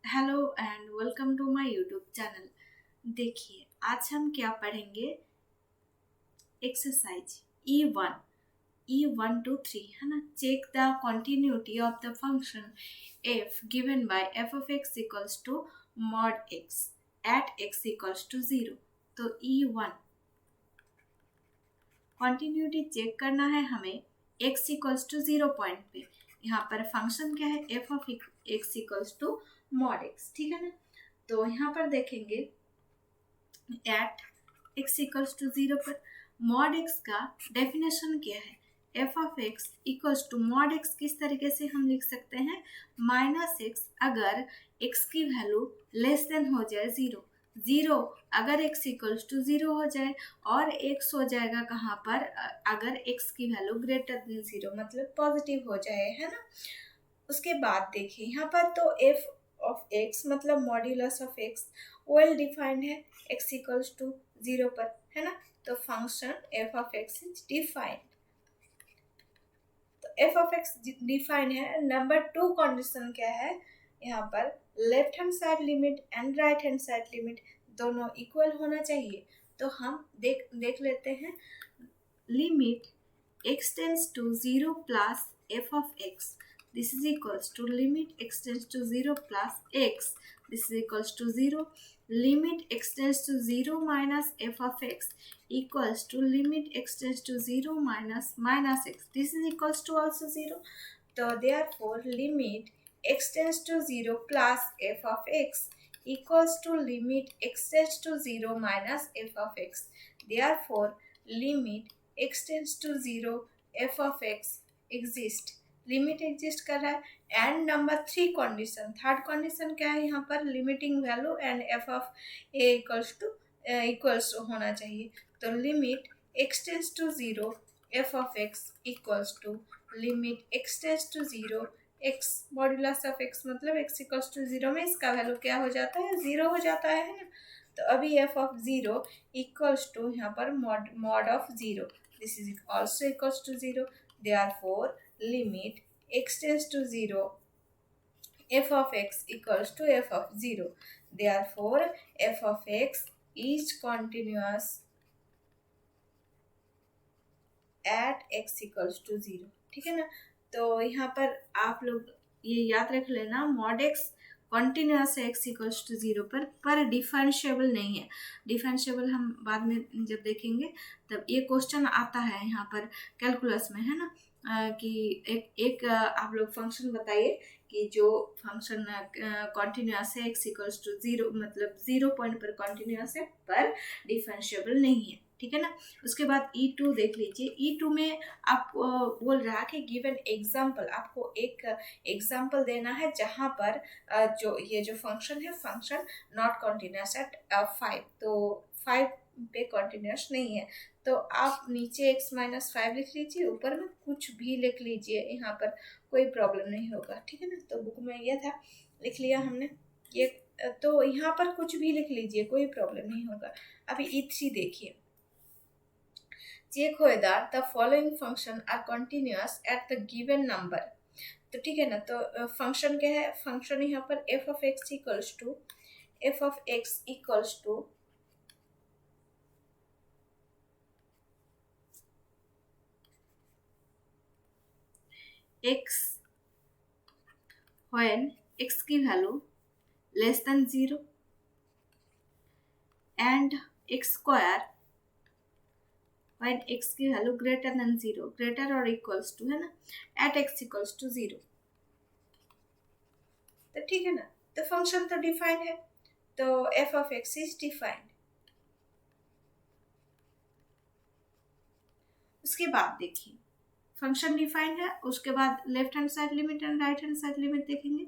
Hello and welcome to my YouTube channel. देखिए आज हम क्या पढ़ेंगे। एक्सरसाइज E1 to 3 है ना। Check the continuity of the function f given by f of x equals to mod x at x equals to 0। तो E1 continuity check करना है हमें x इक्वल्स टू 0 पॉइंट पे। यहाँ पर फंक्शन क्या है, f of x equals to mod x, ठीक है ना। तो यहाँ पर देखेंगे एट x इक्वल्स टू 0 पर मॉड x का डेफिनेशन क्या है। f of x equals to mod x किस तरीके से हम लिख सकते हैं, माइनस एक्स अगर x की वैल्यू लेस देन हो जाए 0 अगर x इक्वल्स टू 0 हो जाए और x हो जाएगा कहाँ पर, अगर x की वैल्यू ग्रेटर देन 0 मतलब पॉजिटिव हो जाए, है ना। उसके बाद देखिए यहाँ पर तो f ऑफ x मतलब modulus of x well defined है x इक्वल्स टू 0 पर, है ना। तो function f of x is defined. तो f ऑफ x डिफाइंड है। नंबर 2 कंडीशन क्या है, यहाँ पर left hand side limit and right hand side limit दोनों इक्वल होना चाहिए। तो हम देख लेते हैं। Limit x tends to 0 plus f of x, this is equals to limit x tends to 0 plus x, this is equals to 0. Limit x tends to 0 minus f of x equals to limit x tends to 0 minus x, this is equals to also 0. So therefore limit x tends to 0 plus f of x equals to limit x tends to 0 minus f of x. Therefore limit x tends to 0 f of x exist, लिमिट exist कर रहा है। And number 3 condition, third condition क्या है, यहाँ पर limiting value and F of A equals to होना चाहिए। तो limit X tends to 0 F of x equals to limit X tends to 0 X modulus of X मतलब एक्स इक्वल्स टू 0 में इसका वैल्यू क्या हो जाता है, 0 हो जाता है ना। तो अभी एफ ऑफ 0 इक्वल्स टू यहाँ पर mod of 0, this is also equals to 0। Therefore limit x tends to 0 f of x equals to f of 0. Therefore f of x is continuous at x equals to 0, ठीक है ना। तो यहाँ पर आप लोग ये याद रख लेना, मॉड एक्स कॉन्टिन्यूस है एक्स इक्वल्स टू 0 पर डिफरेंशिएबल नहीं है। डिफरेंशिएबल हम बाद में जब देखेंगे तब ये क्वेश्चन आता है यहाँ पर कैलकुलस में, है ना। कि एक आप लोग फंक्शन बताइए कि जो फंक्शन कॉन्टिन्यूस है एक्स इक्वल्स टू 0 मतलब 0 पॉइंट पर कॉन्टिन्यूस है पर डिफरेंशिएबल नहीं है, ठीक है ना। उसके बाद E2 देख लीजिए। E2 में आप बोल रहा है कि गिवन एग्जाम्पल, आपको एक एग्जाम्पल देना है जहाँ पर जो ये जो फंक्शन है फंक्शन नॉट कॉन्टिन्यूस एट 5, तो 5 पे कॉन्टिन्यूस नहीं है। तो आप नीचे x माइनस 5 लिख लीजिए, ऊपर में कुछ भी लिख लीजिए, यहाँ पर कोई प्रॉब्लम नहीं होगा, ठीक है ना। तो बुक में ये था, लिख लिया हमने ये, तो यहाँ पर कुछ भी लिख लीजिए, कोई प्रॉब्लम नहीं होगा। अभी E3 देखिए। Check whether the following function are continuous at the given number। तो ठीक है ना। तो फंक्शन क्या है, फंक्शन यहाँ पर f of x equals to x when x की value less than 0 and x square when x की वैल्यू ग्रेटर देन 0, ग्रेटर और इक्वल्स टू, है ना, एट x इक्वल्स टू 0। तो ठीक है ना। तो फंक्शन तो डिफाइंड है, तो f of x is defined. उसके बाद देखिए फंक्शन डिफाइंड है, उसके बाद left hand side limit and right hand side limit देखेंगे।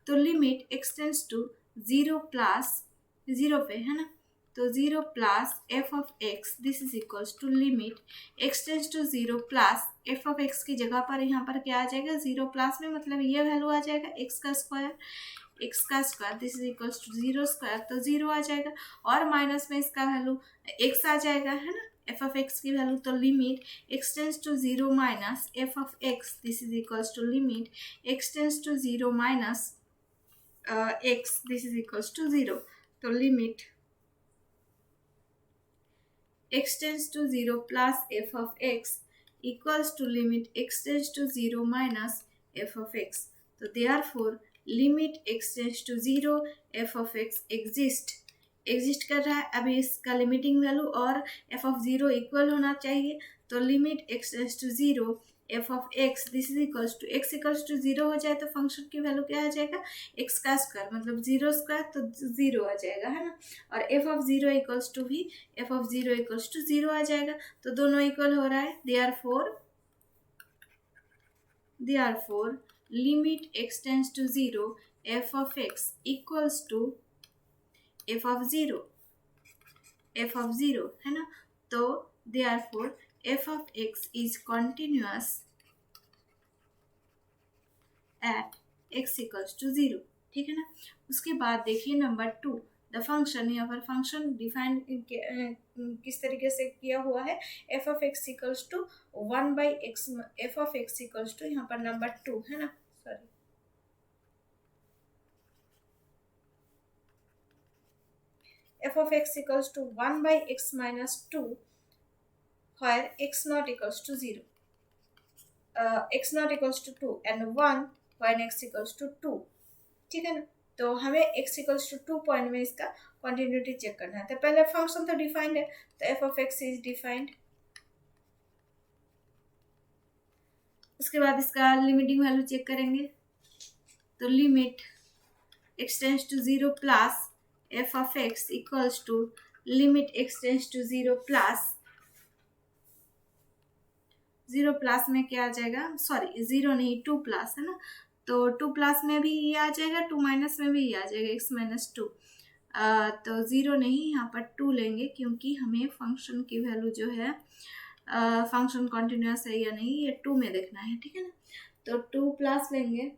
तो limit x tends to 0 plus 0 पे, है ना। तो 0 plus F of X, this is equals to limit x tends to 0 plus F of X की जगह पर यहाँ पर क्या आ जाएगा, 0 प्लस में मतलब ये वैल्यू आ जाएगा एक्स का square, this is equals to 0 square, तो 0 आ जाएगा और माइनस में इसका वैल्यू एक्स आ जाएगा, है ना, एफ ऑफ एक्स की वैल्यू। तो limit X tends to 0 minus F of X, this is equals to limit X tends to 0 minus x this is equals to 0, तो limit x tends to 0 plus f of x equals to limit x tends to 0 minus f of x. तो therefore limit x tends to 0 f of x exist कर रहा है। अभी इसका limiting value और f of 0 equal होना चाहिए, तो limit x tends to 0 f of x this is equals to x equals to 0 हो जाए तो फंक्शन की वैल्यू क्या आ जाएगा, x का स्क्वायर, मतलब 0 स्क्वायर तो 0 आ जाएगा, है ना। और f of 0 इक्वल्स टू भी f of 0 इक्वल्स टू 0 आ जाएगा, तो दोनों इक्वल हो रहा है। therefore limit x tends to 0 f of x equals to f of 0 है ना। तो therefore f of x is continuous at x equals to 0, ठीक है ना। उसके बाद देखिए नंबर 2, द फंक्शन, यहाँ पर फंक्शन डिफाइन किस तरीके से किया हुआ है, f of x equals to 1/x, f of x equals to यहाँ पर नंबर 2 है ना, sorry f of x equals to 1/x minus 2 where x not equals to 0, x not equals to 2 and 1 when x equals to 2, ठीक है ना। तो हमें x equals to 2 point में इसका कॉन्टिन्यूटी चेक करना है। तो पहले फंक्शन तो डिफाइंड है, तो f of x is defined. उसके बाद इसका लिमिटिंग वैल्यू चेक करेंगे, तो limit x tends to 0 plus f of x equals to limit x tends to 0 plus 0 plus में क्या आ जाएगा, सॉरी 0 नहीं 2 प्लस है ना, तो 2 प्लस में भी ये आ जाएगा, 2 माइनस में भी ये आ जाएगा, x माइनस 2, तो 0 नहीं, यहाँ पर 2 लेंगे क्योंकि हमें फंक्शन की वैल्यू जो है फंक्शन कॉन्टिन्यूस है या नहीं ये 2 में देखना है, ठीक है ना। तो 2 प्लस लेंगे,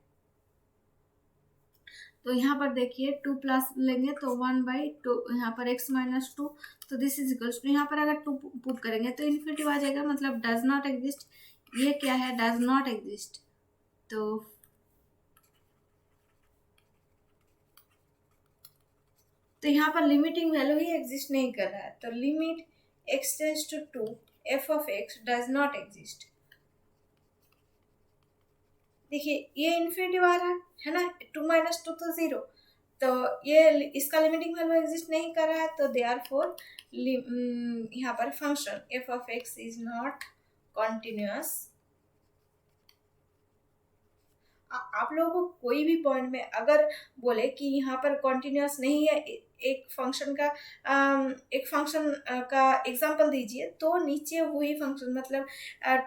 तो यहाँ पर देखिए 2 प्लस लेंगे तो 1/2, यहाँ पर x माइनस 2, तो दिस इज इक्वल्स टू, यहाँ पर अगर 2 पुट करेंगे तो इन्फिनिटी आ जाएगा, मतलब डज नॉट एग्जिस्ट, ये क्या है, डज नॉट एग्जिस्ट। तो यहाँ पर लिमिटिंग वैल्यू ही एग्जिस्ट नहीं कर रहा है, तो limit x tends to 2 f of x does not exist. देखिए ये इन्फिनिटी वाला है ना, 2 माइनस 2 तो 0, तो ये इसका लिमिटिंग वैल्यू एग्जिस्ट नहीं कर रहा है, तो देयरफॉर यहाँ पर function f of x is not continuous. आप लोगों को कोई भी पॉइंट में अगर बोले कि यहाँ पर कॉन्टिन्यूअस नहीं है, एक फंक्शन का एग्जांपल दीजिए, तो नीचे वही फंक्शन, मतलब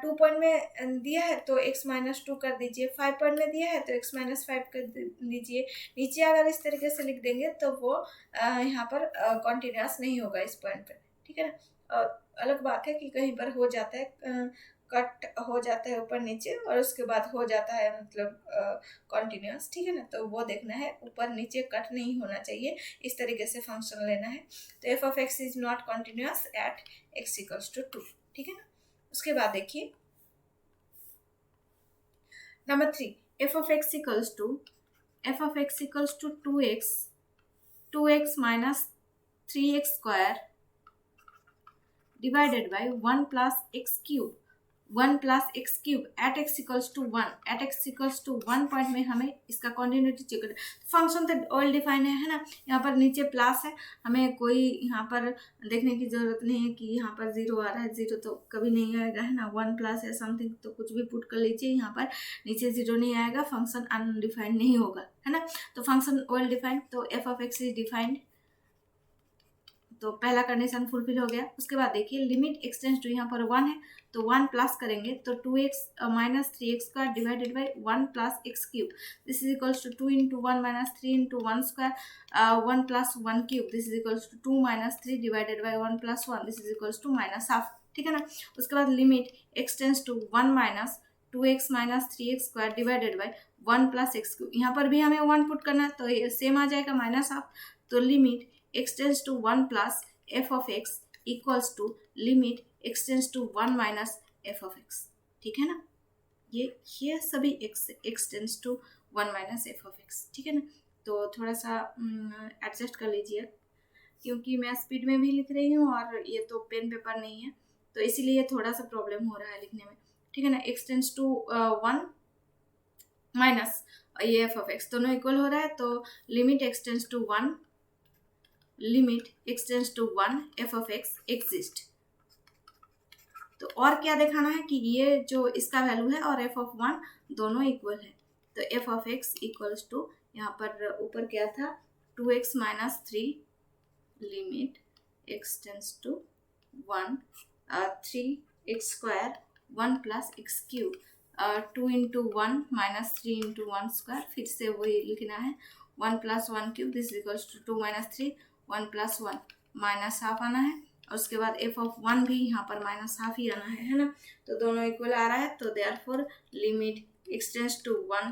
2 पॉइंट में दिया है तो x माइनस 2 कर दीजिए, 5 पॉइंट में दिया है तो x माइनस 5 कर दीजिए, नीचे अगर इस तरीके से लिख देंगे तो वो यहाँ पर कॉन्टिन्यूअस नहीं होगा इस पॉइंट पर, ठीक है ना। अलग बात है कि कहीं पर हो जाता है, कट हो जाता है ऊपर नीचे और उसके बाद हो जाता है मतलब कॉन्टिन्यूअस, ठीक है ना, तो वो देखना है, ऊपर नीचे कट नहीं होना चाहिए, इस तरीके से फंक्शन लेना है। तो f of x is not continuous at x equals to 2, ठीक है ना। उसके बाद देखिए number 3, f of x equals to 2x minus 3x square divided by 1 plus x cube, 1 plus x cube at x equals to 1, at x equals to 1 point में हमें इसका continuity check करना है। फंक्शन तो ऑल डिफाइन है ना, यहाँ पर नीचे प्लस है, हमें कोई यहाँ पर देखने की जरूरत नहीं है कि यहाँ पर 0 आ रहा है, 0 तो कभी नहीं आएगा, है ना। 1 प्लस है समथिंग तो कुछ भी पुट कर लीजिए, यहाँ पर नीचे 0 नहीं आएगा, फंक्शन अनडिफाइंड नहीं होगा, है ना। तो फंक्शन ऑल डिफाइंड, तो f of x is defined, तो पहला कंडीशन फुलफिल हो गया। उसके बाद देखिए लिमिट एक्स टेंड्स टू, यहाँ पर 1 है तो 1 प्लस करेंगे तो 2x minus 3x square divided by 1 plus x cube, this is equals to 2 into 1 minus 3 into 1 square, 1 plus 1 cube, this is equals to 2 minus 3 divided by 1 plus 1, this is equals to minus half, ठीक है ना। उसके बाद limit x tends to 1 minus 2x minus 3x square divided by 1 plus x cube, यहाँ पर भी हमें 1 put करना है तो ये सेम आ जाएगा माइनस हाफ, तो limit x tends to 1 plus f of x equals to limit x tends to 1 minus f of x, ठीक है ना। ये सभी x tends to 1 minus f of x, ठीक है ना। तो थोड़ा सा एडजस्ट कर लीजिए, क्योंकि मैं स्पीड में भी लिख रही हूँ और ये तो पेन पेपर नहीं है, तो इसीलिए थोड़ा सा प्रॉब्लम हो रहा है लिखने में, ठीक है ना। x टेंस टू 1 माइनस ये एफ ऑफ एक्स दोनों इक्वल हो रहा है, तो limit x tends to 1 limit x tends to 1 f of x exist. तो और क्या दिखाना है कि ये जो इसका वैल्यू है और एफ ऑफ 1 दोनों इक्वल है, तो f of x equals to यहाँ पर ऊपर क्या था 2x minus 3 limit x tends to 1 3x square 1 plus x cube 2 into 1 minus 3 into 1 square, फिर से वही लिखना है 1 plus 1 cube this equals to 2 minus 3 1 plus 1 minus half आना है, और उसके बाद एफ ऑफ 1 भी यहाँ पर माइनस हाफ ही आना है ना। तो दोनों इक्वल आ रहा है, तो therefore limit x tends to 1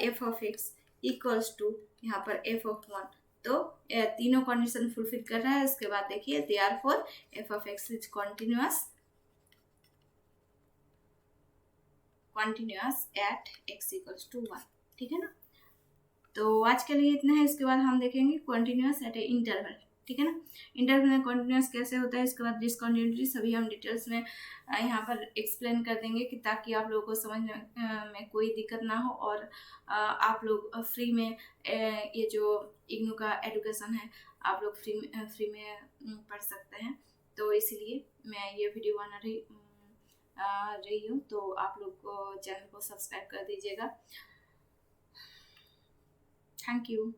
f of x equals to यहाँ पर एफ ऑफ 1, तो तीनों कंडीशन फुलफिल कर रहा है। इसके बाद देखिए therefore f of x is continuous at x equals to 1, ठीक है ना। तो आज के लिए इतना है, इसके बाद हम देखेंगे कॉन्टिन्यूअस एट ए इंटरवल, ठीक है ना। इंटरवल में कॉन्टिन्यूअस कैसे होता है, इसके बाद डिसकंटिन्यूटी सभी हम डिटेल्स में यहाँ पर एक्सप्लेन कर देंगे, कि ताकि आप लोगों को समझने में कोई दिक्कत ना हो, और आप लोग फ्री में ये जो इग्नू का एजुकेशन है आप लोग फ्री में पढ़ सकते हैं। तो इसीलिए मैं ये वीडियो बना रही हूँ, तो आप लोग को चैनल को सब्सक्राइब कर दीजिएगा। Thank you.